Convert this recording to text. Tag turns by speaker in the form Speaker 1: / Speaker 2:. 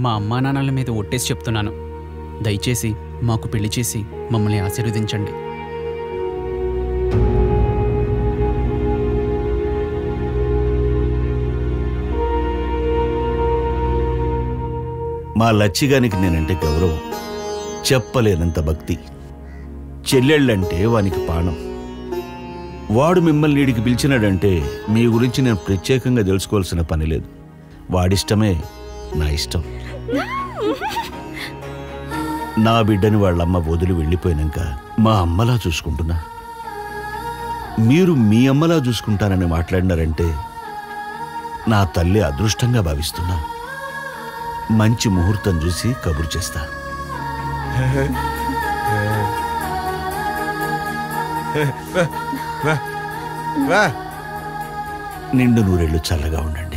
Speaker 1: మా అమ్మా నాన్నల మీద ఒట్టేసి చెప్తున్నాను, దయచేసి మాకు పెళ్లి చేసి మమ్మల్ని ఆశీర్వదించండి.
Speaker 2: మా లచ్చిగానికి నేనంటే గౌరవం, చెప్పలేనంత భక్తి. చెల్లెళ్ళంటే వానికి పాణం. వాడు మిమ్మల్ని వీడికి పిలిచినాడంటే మీ గురించి నేను ప్రత్యేకంగా తెలుసుకోవాల్సిన పని లేదు. వాడిష్టమే నా ఇష్టం. నా బిడ్డని వాళ్ళమ్మ వదిలి వెళ్ళిపోయినాక మా అమ్మలా చూసుకుంటున్నా. మీరు మీ అమ్మలా చూసుకుంటానని మాట్లాడినారంటే నా తల్లి అదృష్టంగా భావిస్తున్నా. మంచి ముహూర్తం చూసి కబురు చేస్తా. నిండు నూరేళ్లు చల్లగా ఉండండి.